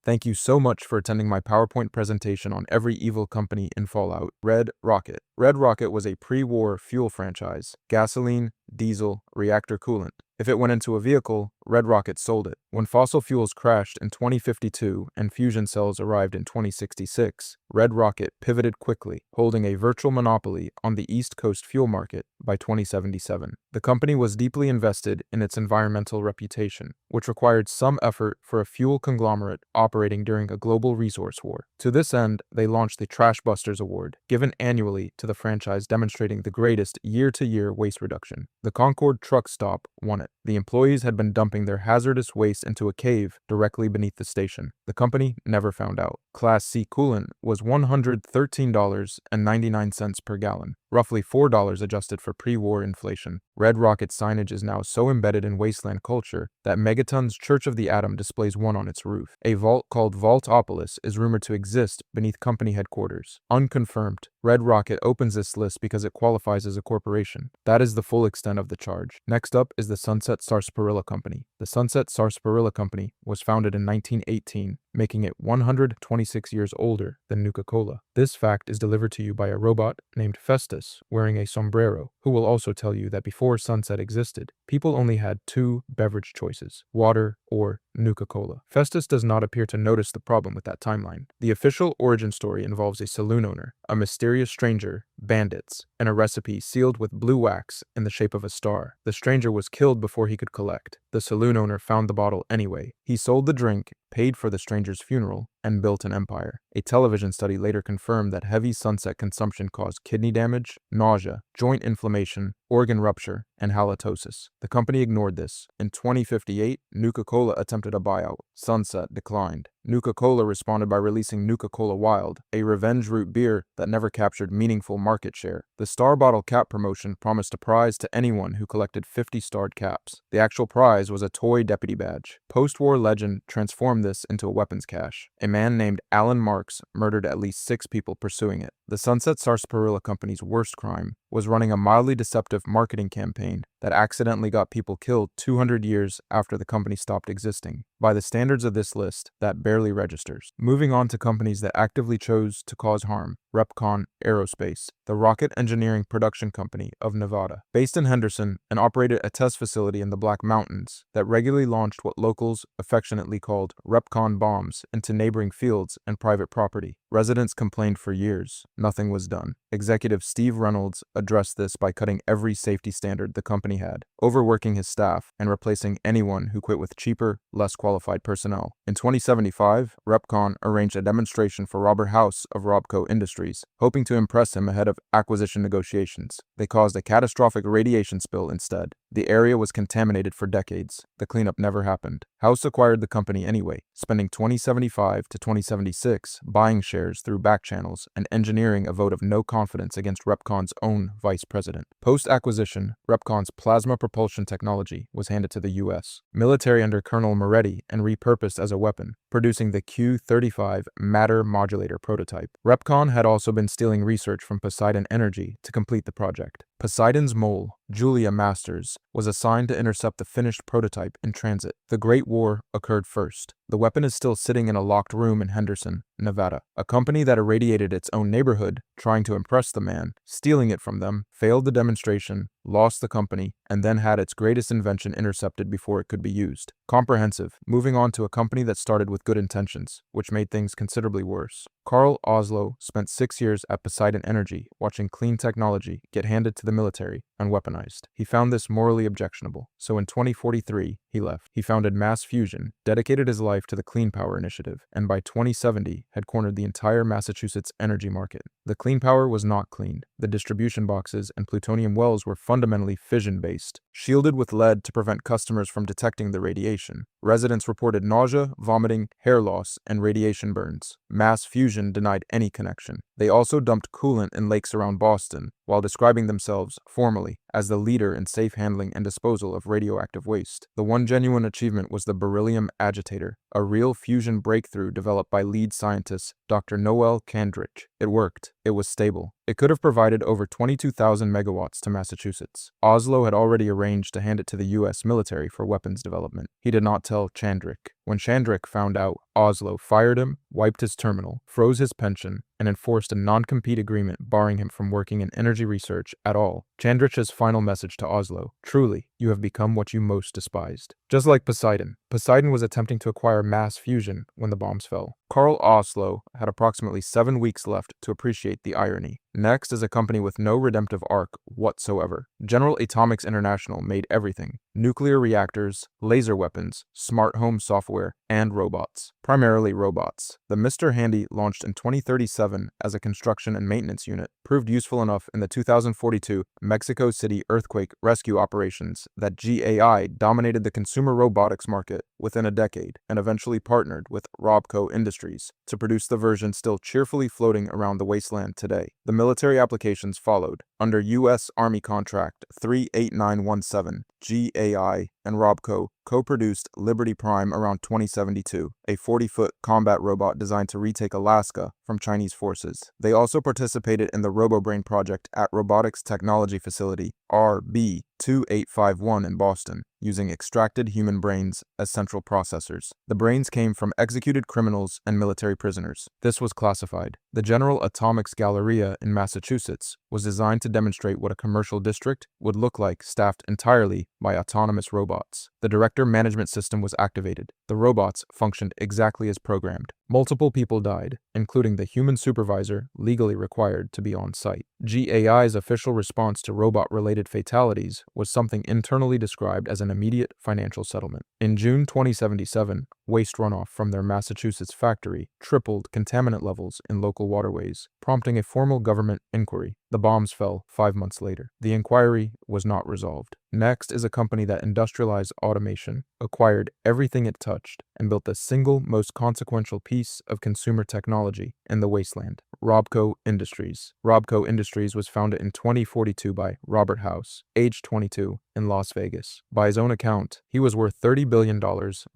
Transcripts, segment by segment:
Thank you so much for attending my PowerPoint presentation on every evil company in Fallout. Red Rocket. Red Rocket was a pre-war fuel franchise. Gasoline, diesel, reactor coolant. If it went into a vehicle, Red Rocket sold it. When fossil fuels crashed in 2052 and fusion cells arrived in 2066, Red Rocket pivoted quickly, holding a virtual monopoly on the East Coast fuel market by 2077. The company was deeply invested in its environmental reputation, which required some effort for a fuel conglomerate operating during a global resource war. To this end, they launched the Trash Busters Award, given annually to the franchise demonstrating the greatest year-to-year waste reduction. The Concord truck stop won it. The employees had been dumping their hazardous waste into a cave directly beneath the station. The company never found out. Class C coolant was $113.99 per gallon, roughly $4 adjusted for pre-war inflation. Red Rocket signage is now so embedded in wasteland culture that Megaton's Church of the Atom displays one on its roof. A vault called Vaultopolis is rumored to exist beneath company headquarters. Unconfirmed. Red Rocket opens this list because it qualifies as a corporation. That is the full extent of the charge. Next up is the Sunset Sarsaparilla Company. The Sunset Sarsaparilla Company was founded in 1918, making it 126 years older than Nuka-Cola. This fact is delivered to you by a robot named Festus wearing a sombrero, who will also tell you that before Sunset existed, people only had two beverage choices, water or Nuka-Cola. Festus does not appear to notice the problem with that timeline. The official origin story involves a saloon owner, a mysterious stranger, bandits, and a recipe sealed with blue wax in the shape of a star. The stranger was killed before he could collect. The saloon owner found the bottle anyway. He sold the drink, paid for the stranger's funeral, and built an empire. A television study later confirmed that heavy Sunset consumption caused kidney damage, nausea, joint inflammation, organ rupture, and halitosis. The company ignored this. In 2058, Nuka-Cola attempted a buyout. Sunset declined. Nuka-Cola responded by releasing Nuka-Cola Wild, a revenge root beer that never captured meaningful market share. The Star Bottle Cap promotion promised a prize to anyone who collected 50 starred caps. The actual prize was a toy deputy badge. Post-war legend transformed this into a weapons cache. A man named Alan Marks murdered at least 6 people pursuing it. The Sunset Sarsaparilla Company's worst crime was running a mildly deceptive marketing campaign that accidentally got people killed 200 years after the company stopped existing. By the standards of this list, that barely registers. Moving on to companies that actively chose to cause harm. Repcon Aerospace, the rocket engineering production company of Nevada. Based in Henderson and operated a test facility in the Black Mountains that regularly launched what locals affectionately called Repcon bombs into neighboring fields and private property. Residents complained for years. Nothing was done. Executive Steve Reynolds addressed this by cutting every safety standard the company had, overworking his staff, and replacing anyone who quit with cheaper, less qualified personnel. In 2075, Repcon arranged a demonstration for Robert House of Robco Industries, hoping to impress him ahead of acquisition negotiations. They caused a catastrophic radiation spill instead. The area was contaminated for decades. The cleanup never happened. House acquired the company anyway, spending 2075 to 2076 buying shares through back channels and engineering a vote of no confidence against Repcon's own vice president. Post-acquisition, Repcon's plasma propulsion technology was handed to the U.S. military under Colonel Moretti and repurposed as a weapon, producing the Q-35 matter modulator prototype. Repcon had also been stealing research from Poseidon Energy to complete the project. Poseidon's mole, Julia Masters, was assigned to intercept the finished prototype in transit. The Great War occurred first. The weapon is still sitting in a locked room in Henderson, Nevada. A company that irradiated its own neighborhood, trying to impress the man, stealing it from them, failed the demonstration, lost the company, and then had its greatest invention intercepted before it could be used. Comprehensive. Moving on to a company that started with good intentions, which made things considerably worse. Carl Oslo spent 6 years at Poseidon Energy, watching clean technology get handed to the military and weaponized. He found this morally objectionable, so in 2043, he left. He founded Mass Fusion, dedicated his life to the Clean Power Initiative, and by 2070 had cornered the entire Massachusetts energy market. The clean power was not clean. The distribution boxes and plutonium wells were fundamentally fission-based, shielded with lead to prevent customers from detecting the radiation. Residents reported nausea, vomiting, hair loss, and radiation burns. Mass Fusion denied any connection. They also dumped coolant in lakes around Boston, while describing themselves, formally, as the leader in safe handling and disposal of radioactive waste. The one genuine achievement was the beryllium agitator, a real fusion breakthrough developed by lead scientist Dr. Noel Kandrich. It worked. it was stable. It could have provided over 22,000 megawatts to Massachusetts. Oslo had already arranged to hand it to the US military for weapons development. He did not tell Chandrik. When Chandrik found out, Oslo fired him, wiped his terminal, froze his pension, and enforced a non-compete agreement barring him from working in energy research at all. Chandrich's final message to Oslo: truly, you have become what you most despised. Just like Poseidon. Poseidon was attempting to acquire mass fusion when the bombs fell. Carl Oslo had approximately 7 weeks left to appreciate the irony. Next is a company with no redemptive arc whatsoever. General Atomics International made everything: nuclear reactors, laser weapons, smart home software, and robots. Primarily robots. The Mr. Handy, launched in 2037 as a construction and maintenance unit, proved useful enough in the 2042 Mexico City earthquake rescue operations that GAI dominated the consumer robotics market within a decade and eventually partnered with Robco Industries to produce the version still cheerfully floating around the wasteland today. The military applications followed. Under U.S. Army Contract 38917, GAI and Robco co-produced Liberty Prime around 2072, a 40-foot combat robot designed to retake Alaska from Chinese forces. They also participated in the RoboBrain project at Robotics Technology Facility RB2851 in Boston, using extracted human brains as central processors. The brains came from executed criminals and military prisoners. This was classified. The General Atomics Galleria in Massachusetts was designed to demonstrate what a commercial district would look like staffed entirely by autonomous robots. The director management system was activated. The robots functioned exactly as programmed. Multiple people died, including the human supervisor legally required to be on site. GAI's official response to robot-related fatalities was something internally described as an immediate financial settlement. In June 2077, waste runoff from their Massachusetts factory tripled contaminant levels in local waterways, prompting a formal government inquiry. The bombs fell 5 months later. The inquiry was not resolved. Next is a company that industrialized automation, acquired everything it touched, and built the single most consequential piece of consumer technology in the wasteland: Robco Industries. Robco Industries was founded in 2042 by Robert House, age 22, in Las Vegas. By his own account, he was worth $30 billion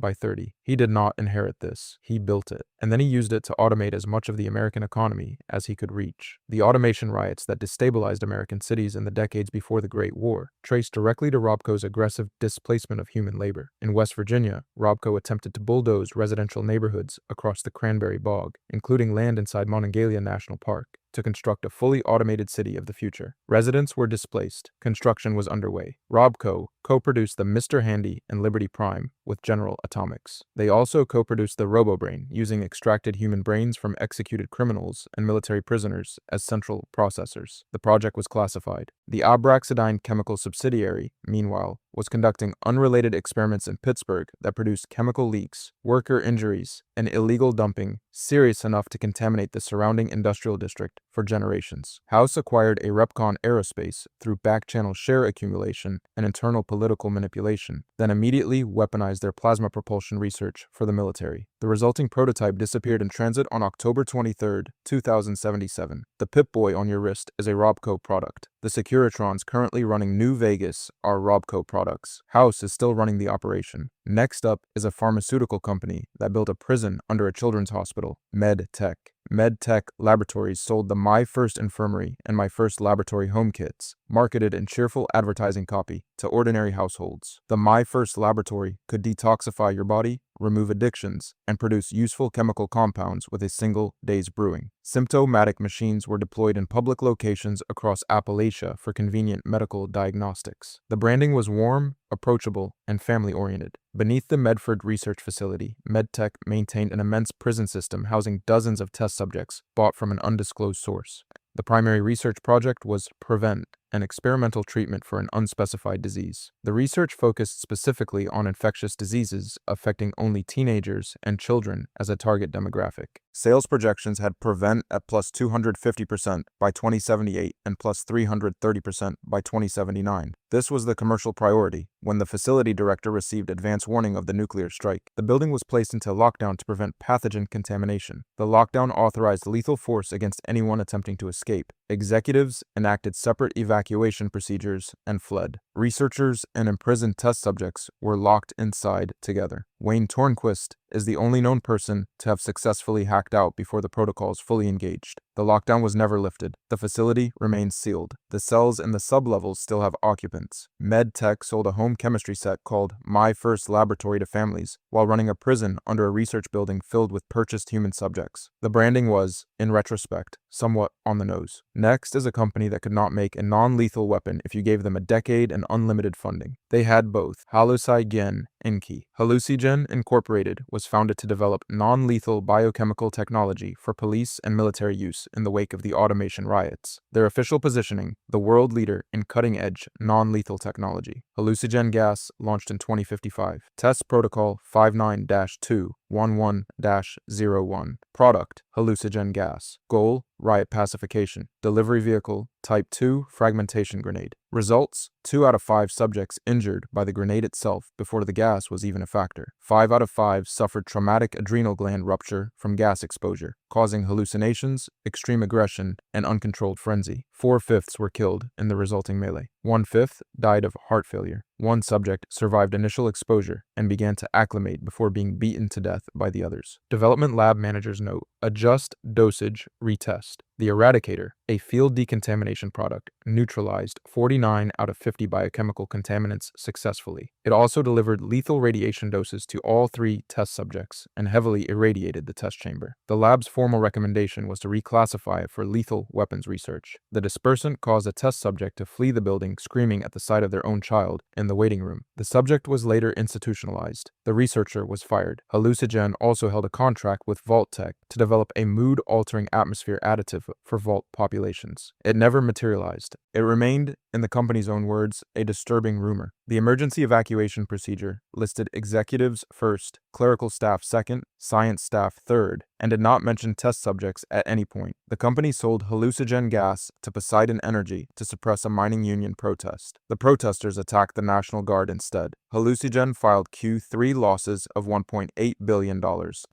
by 30. He did not inherit this. He built it, and then he used it to automate as much of the American economy as he could reach. The automation riots that destabilized American cities in the decades before the Great War traced directly to Robco's aggressive displacement of human labor. In West Virginia, Robco attempted to bulldoze residential neighborhoods across the Cranberry Bog, including land inside Monongalia National Park, to construct a fully automated city of the future. Residents were displaced. Construction was underway. Robco co-produced the Mr. Handy and Liberty Prime with General Atomics. They also co-produced the RoboBrain, using extracted human brains from executed criminals and military prisoners as central processors. The project was classified. The Abraxadine chemical subsidiary, meanwhile, was conducting unrelated experiments in Pittsburgh that produced chemical leaks, worker injuries, and illegal dumping serious enough to contaminate the surrounding industrial district for generations. House acquired a Repcon Aerospace through back-channel share accumulation and internal political manipulation, then immediately weaponized their plasma propulsion research for the military. The resulting prototype disappeared in transit on October 23, 2077. The Pip-Boy on your wrist is a Robco product. The Securitrons currently running New Vegas are Robco products. House is still running the operation. Next up is a pharmaceutical company that built a prison under a children's hospital, MedTech. MedTech Laboratories sold the My First Infirmary and My First Laboratory home kits, marketed in cheerful advertising copy to ordinary households. The My First Laboratory could detoxify your body, remove addictions, and produce useful chemical compounds with a single day's brewing. Symptomatic machines were deployed in public locations across Appalachia for convenient medical diagnostics. The branding was warm, approachable, and family-oriented. Beneath the Medford Research Facility, MedTech maintained an immense prison system housing dozens of test subjects bought from an undisclosed source. The primary research project was Prevent, an experimental treatment for an unspecified disease. The research focused specifically on infectious diseases affecting only teenagers and children as a target demographic. Sales projections had Prevent at plus 250% by 2078 and plus 330% by 2079. This was the commercial priority when the facility director received advance warning of the nuclear strike. The building was placed into lockdown to prevent pathogen contamination. The lockdown authorized lethal force against anyone attempting to escape. Executives enacted separate evacuation procedures and fled. Researchers and imprisoned test subjects were locked inside together. Wayne Tornquist is the only known person to have successfully hacked out before the protocols fully engaged. The lockdown was never lifted. The facility remains sealed. The cells in the sublevels still have occupants. MedTech sold a home chemistry set called My First Laboratory to families while running a prison under a research building filled with purchased human subjects. The branding was, in retrospect, somewhat on the nose. Next is a company that could not make a non-lethal weapon if you gave them a decade and unlimited funding. They had both. Hallucigen Inc. Hallucigen Incorporated was founded to develop non-lethal biochemical technology for police and military use in the wake of the automation riots. Their official positioning, the world leader in cutting-edge non-lethal technology. Hallucigen gas launched in 2055. Test Protocol 59-211-01. Product, hallucigen gas. Goal, riot pacification. Delivery vehicle, Type 2 fragmentation grenade. Results, 2 out of 5 subjects injured by the grenade itself before the gas was even a factor. 5 out of 5 suffered traumatic adrenal gland rupture from gas exposure, causing hallucinations, extreme aggression, and uncontrolled frenzy. 4/5 were killed in the resulting melee. 1/5 died of heart failure. 1 subject survived initial exposure and began to acclimate before being beaten to death by the others. Development lab managers note, adjust dosage, retest. The Eradicator, a field decontamination product, neutralized 49 out of 50 biochemical contaminants successfully. It also delivered lethal radiation doses to all 3 test subjects and heavily irradiated the test chamber. The lab's formal recommendation was to reclassify it for lethal weapons research. The dispersant caused a test subject to flee the building screaming at the sight of their own child in the waiting room. The subject was later institutionalized. The researcher was fired. Hallucigen also held a contract with Vault-Tec to develop a mood-altering atmosphere additive for vault populations. It never materialized. It remained, in the company's own words, a disturbing rumor. The emergency evacuation procedure listed executives first, clerical staff second, science staff third, and did not mention test subjects at any point. The company sold hallucigen gas to Poseidon Energy to suppress a mining union protest. The protesters attacked the National Guard instead. Hallucigen filed Q3 losses of $1.8 billion.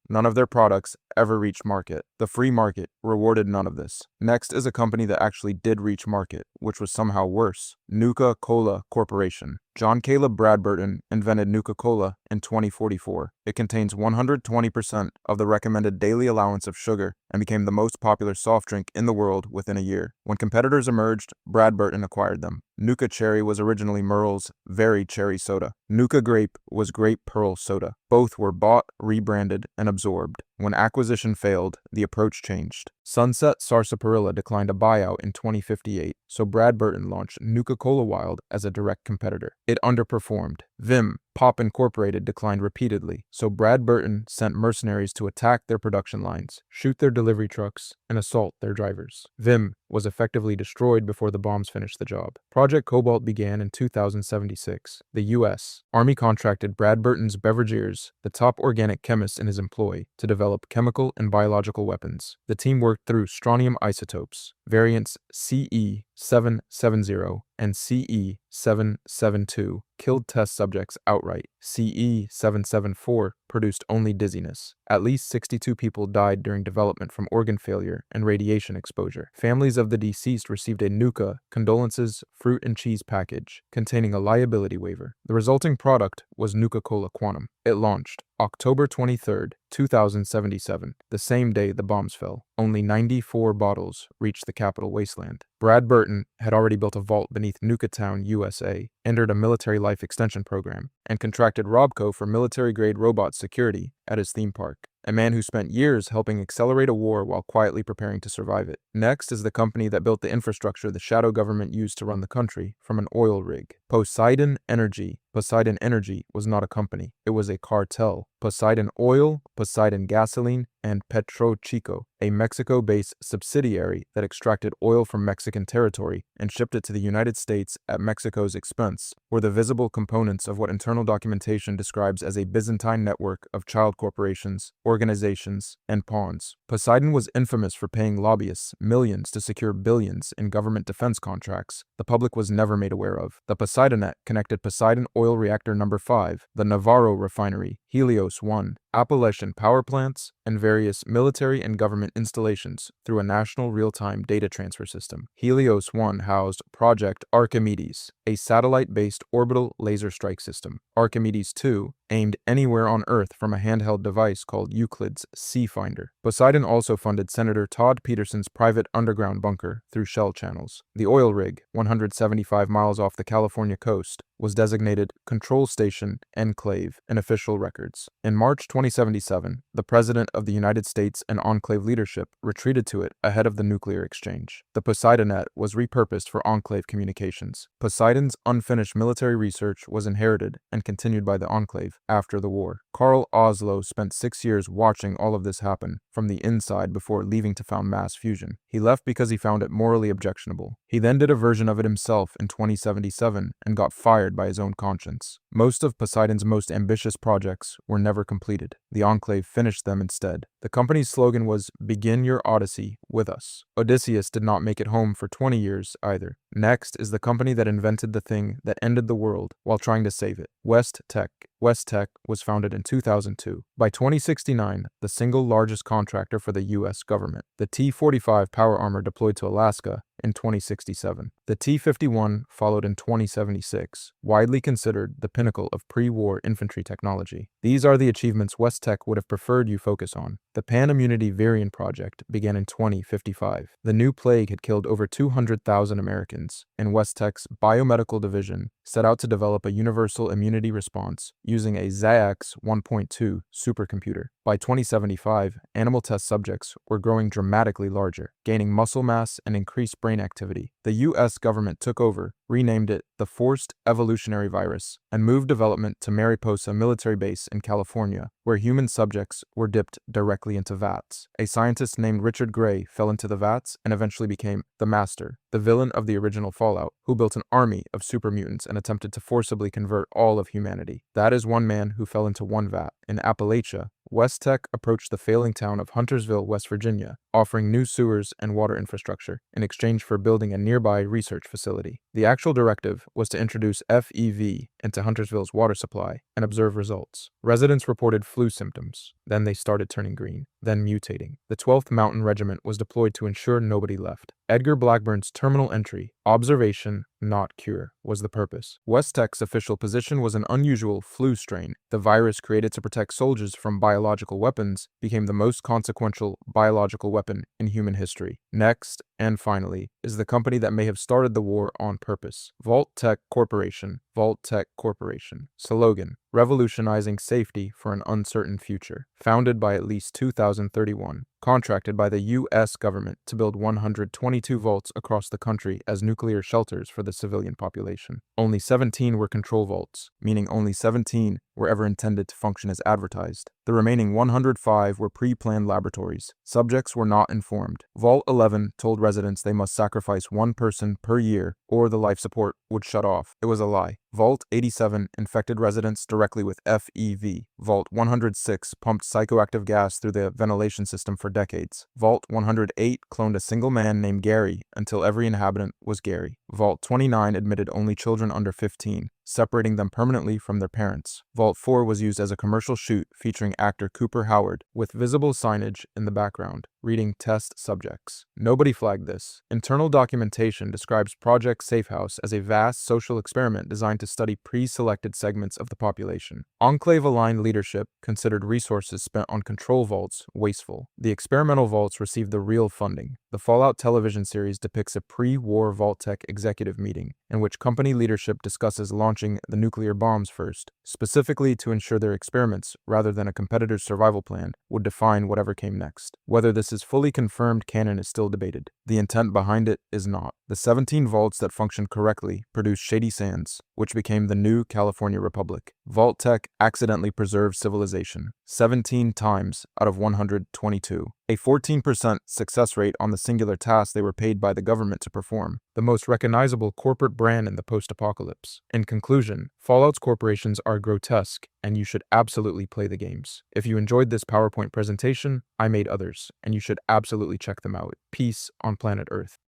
None of their products ever reached market. The free market rewarded none of this. Next is a company that actually did reach market, which was somehow worse. Nuka-Cola Corporation. John Caleb Bradburton invented Nuka-Cola in 2044. It contains 120% of the recommended daily allowance of sugar and became the most popular soft drink in the world within a year. When competitors emerged, Bradburton acquired them. Nuka Cherry was originally Merle's Very Cherry Soda. Nuka Grape was Grape Pearl Soda. Both were bought, rebranded, and absorbed. When acquisition failed, the approach changed. Sunset Sarsaparilla declined a buyout in 2058, so Bradburton launched Nuka-Cola Wild as a direct competitor. It underperformed. Vim, Pop Incorporated declined repeatedly, so Bradburton sent mercenaries to attack their production lines, shoot their delivery trucks, and assault their drivers. Vim was effectively destroyed before the bombs finished the job. Project Cobalt began in 2076. The U.S. Army contracted Bradburton's Beveragiers, the top organic chemists in his employ, to develop chemical and biological weapons. The team worked through strontium isotopes, variants CE-770 and CE-772, killed test subjects outright. CE-774 produced only dizziness. At least 62 people died during development from organ failure and radiation exposure. Families of the deceased received a Nuka condolences fruit and cheese package containing a liability waiver. The resulting product was Nuka-Cola Quantum. It launched October 23, 2077, the same day the bombs fell. Only 94 bottles reached the capital wasteland. Bradburton had already built a vault beneath Nukatown, USA, entered a military life extension program, and contracted Robco for military-grade robot security at his theme park. A man who spent years helping accelerate a war while quietly preparing to survive it. Next is the company that built the infrastructure the shadow government used to run the country from an oil rig. Poseidon Energy. Poseidon Energy was not a company. It was a cartel. Poseidon Oil, Poseidon Gasoline, and PetroChico, a Mexico-based subsidiary that extracted oil from Mexican territory and shipped it to the United States at Mexico's expense, were the visible components of what internal documentation describes as a Byzantine network of child corporations, organizations, and pawns. Poseidon was infamous for paying lobbyists millions to secure billions in government defense contracts the public was never made aware of. The Poseidonet connected Poseidon Oil Reactor No. 5, the Navarro Refinery, Helios 1, Appalachian power plants, and various military and government installations through a national real-time data transfer system. Helios 1 housed Project Archimedes, a satellite-based orbital laser strike system. Archimedes 2 aimed anywhere on Earth from a handheld device called Euclid's Sea-Finder. Poseidon also funded Senator Todd Peterson's private underground bunker through shell channels. The oil rig, 175 miles off the California coast, was designated Control Station Enclave in official records. In March 2077, the President of the United States and Enclave leadership retreated to it ahead of the nuclear exchange. The Poseidonet was repurposed for Enclave communications. Poseidon's unfinished military research was inherited and continued by the Enclave after the war. Carl Oslo spent 6 years watching all of this happen from the inside before leaving to found Mass Fusion. He left because he found it morally objectionable. He then did a version of it himself in 2077 and got fired by his own conscience. Most of Poseidon's most ambitious projects were never completed. The Enclave finished them instead. The company's slogan was, "Begin your Odyssey with us." Odysseus did not make it home for 20 years either. Next is the company that invented the thing that ended the world while trying to save it, West Tech. West Tech was founded in 2002. By 2069, the single largest contractor for the U.S. government. The T-45 power armor deployed to Alaska in 2067. The T-51 followed in 2076, widely considered the pinnacle of pre-war infantry technology. These are the achievements West Tech would have preferred you focus on. The Pan-Immunity Variant Project began in 2055. The new plague had killed over 200,000 Americans, and West Tech's biomedical division set out to develop a universal immunity response using a ZAX 1.2 supercomputer. By 2075, animal test subjects were growing dramatically larger, gaining muscle mass and increased brain activity. The U.S. government took over, renamed it the Forced Evolutionary Virus, and moved development to Mariposa Military Base in California, where human subjects were dipped directly into vats. A scientist named Richard Gray fell into the vats and eventually became the Master, the villain of the original Fallout, who built an army of super mutants and attempted to forcibly convert all of humanity. That is one man who fell into one vat. In Appalachia, West Tech approached the failing town of Huntersville, West Virginia, offering new sewers and water infrastructure in exchange for building a nearby research facility. The actual directive was to introduce FEV into Huntersville's water supply and observe results. Residents reported flu symptoms. Then they started turning green, then mutating. The 12th Mountain Regiment was deployed to ensure nobody left. Edgar Blackburn's terminal entry, observation, not cure, was the purpose. West Tech's official position was an unusual flu strain. The virus created to protect soldiers from biological weapons became the most consequential biological weapon in human history. Next, and finally, is the company that may have started the war on purpose. Vault-Tec Corporation. Vault-Tec Corporation. Slogan: revolutionizing safety for an uncertain future. Founded by at least 2031. Contracted by the U.S. government to build 122 vaults across the country as nuclear shelters for the civilian population. Only 17 were control vaults, meaning only 17 were ever intended to function as advertised. The remaining 105 were pre-planned laboratories. Subjects were not informed. Vault 11 told residents they must sacrifice one person per year or the life support would shut off. It was a lie. Vault 87 infected residents directly with FEV. Vault 106 pumped psychoactive gas through the ventilation system for decades. Vault 108 cloned a single man named Gary until every inhabitant was Gary. Vault 29 admitted only children under 15, separating them permanently from their parents. Vault 4 was used as a commercial shoot featuring actor Cooper Howard, with visible signage in the background, reading test subjects. Nobody flagged this. Internal documentation describes Project Safehouse as a vast social experiment designed to study pre-selected segments of the population. Enclave-aligned leadership considered resources spent on control vaults wasteful. The experimental vaults received the real funding. The Fallout television series depicts a pre-war Vault-Tec executive meeting, in which company leadership discusses launching the nuclear bombs first, specifically to ensure their experiments, rather than a competitor's survival plan, would define whatever came next. Whether this is fully confirmed canon is still debated. The intent behind it is not. The 17 vaults that functioned correctly produced Shady Sands, which became the new California Republic. Vault-Tec accidentally preserved civilization 17 times out of 122. A 14% success rate on the singular task they were paid by the government to perform, the most recognizable corporate brand in the post-apocalypse. In conclusion, Fallout's corporations are grotesque, and you should absolutely play the games. If you enjoyed this PowerPoint presentation, I made others, and you should absolutely check them out. Peace on planet Earth.